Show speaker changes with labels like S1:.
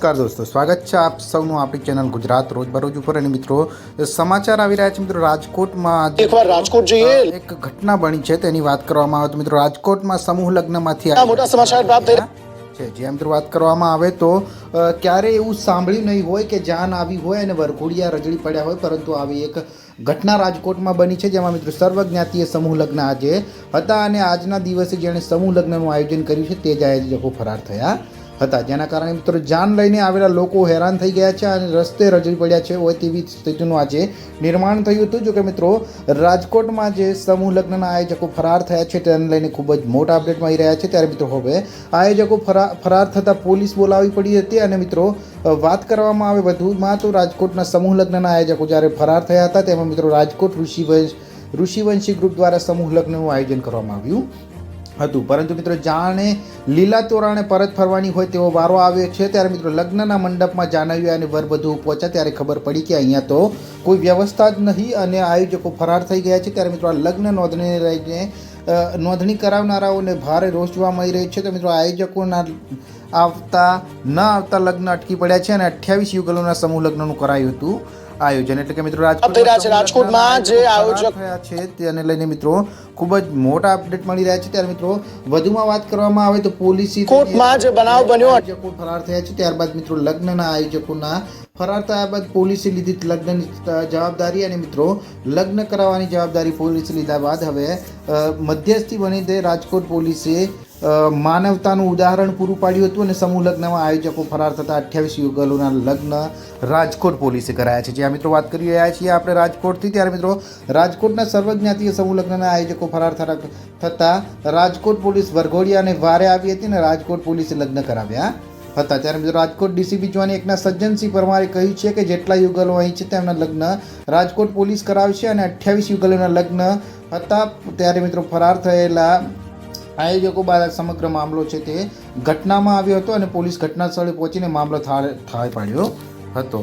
S1: નમસ્કાર દોસ્તો, સ્વાગત છે આપ સૌનું આપણી ચેનલ ગુજરાત રોજબરોજ ઉપર। અને મિત્રો સમાચાર આવી રહ્યા છે મિત્રો રાજકોટમાં
S2: એકવાર રાજકોટ જઈએ
S1: એક ઘટના બની છે તેની વાત કરવામાં આવે તો મિત્રો રાજકોટમાં સમૂહ લગ્નમાંથી
S2: મોટા સમાચાર પ્રાપ્ત થઈ
S1: છે। જે મિત્રો વાત કરવામાં આવે તો ક્યારે એવું સાંભળ્યું નહીં હોય કે જાન આવી હોય અને વરઘોડિયા રજળી પડ્યા હોય, પરંતુ આવી એક ઘટના રાજકોટમાં બની છે જેમાં મિત્રો સર્વજ્ઞાતીય સમૂહ લગ્ન આજે હતા અને આજના દિવસે જેણે સમૂહ લગ્નનું આયોજન કર્યું છે તે જ આયોજકો ફરાર થયા હતા, જેના કારણે મિત્રો જાન લઈને આવેલા લોકો હેરાન થઈ ગયા છે અને રસ્તે રજળી પડ્યા છે હોય તેવી સ્થિતિનું આજે નિર્માણ થયું હતું। જો કે મિત્રો રાજકોટમાં જે સમૂહ લગ્નના આયોજકો ફરાર થયા છે તેને લઈને ખૂબ જ મોટા અપડેટ મળી રહ્યા છે। ત્યારે મિત્રો હવે આયોજકો ફરાર થતાં પોલીસ બોલાવી પડી હતી અને મિત્રો વાત કરવામાં આવે વધુમાં તો રાજકોટના સમૂહ લગ્નના આયોજકો જ્યારે ફરાર થયા હતા તેમાં મિત્રો રાજકોટ ઋષિવંશી ગ્રુપ દ્વારા સમૂહ લગ્નનું આયોજન કરવામાં આવ્યું હતું, પરંતુ મિત્રો જાણે લીલા તોરણે પરત ફરવાની હોય તેવો વારો આવ્યો છે। ત્યારે મિત્રો લગ્નના મંડપમાં જાનવ્યા અને વરવધુ પહોંચ્યા ત્યારે ખબર પડી કે અહીંયા તો કોઈ વ્યવસ્થા જ નહીં અને આયોજકો ફરાર થઈ ગયા છે। ત્યારે મિત્રો આ લગ્ન નોંધણીને લઈને નોંધણી કરાવનારાઓને ભારે રોષ જોવા મળી રહ્યો છે। તો મિત્રો આયોજકોના ન આવતા લગ્ન અટકી પડ્યા છે અને 28 યુગલોના સમૂહ લગ્નનું કરાયું હતું આયોજન। એટલે કે મિત્રો
S2: રાજકોટમાં જે આયોજક
S1: થયા છે તેને લઈને મિત્રો ખૂબ જ મોટા અપડેટ મળી રહ્યા છે। ત્યારે મિત્રો વધુમાં વાત કરવામાં આવે તો પોલીસે
S2: કોર્ટમાં જે બનાવ બન્યો
S1: આયોજકો ફરાર થયા છે, ત્યારબાદ મિત્રો લગ્નના આયોજકોના ફરાર થયા બાદ પોલીસે લીધી લગ્નની જવાબદારી અને મિત્રો લગ્ન કરાવવાની જવાબદારી પોલીસે લીધા બાદ હવે મધ્યસ્થી બની તે રાજકોટ પોલીસે માનવતાનું ઉદાહરણ પૂરું પાડ્યું હતું અને સમૂહ લગ્નમાં આયોજકો ફરાર થતા 28 યુગલોના લગ્ન રાજકોટ પોલીસે કરાયા છે। જ્યાં મિત્રો વાત કરી રહ્યા છીએ આપણે રાજકોટથી। ત્યારે મિત્રો રાજકોટના સર્વજ્ઞાતીય સમૂહ લગ્નના આયોજકો ફરાર થતા રાજકોટ પોલીસ વરઘોડિયાને વારે આવી હતી અને રાજકોટ પોલીસે લગ્ન કરાવ્યા હતા। ત્યારે મિત્રો રાજકોટ ડીસીપી જોવાની એકના સજ્જનસિંહ પરમારે કહ્યું છે કે જેટલા યુગલો અહીં છે તેમના લગ્ન રાજકોટ પોલીસ કરાવશે અને 28 યુગલોના લગ્ન હતા। ત્યારે મિત્રો ફરાર થયેલા આયોજકો બાદ સમગ્ર મામલો છે તે ઘટનામાં આવ્યો હતો અને પોલીસ ઘટના સ્થળે પહોંચીને મામલો થાળે પાડ્યો હતો।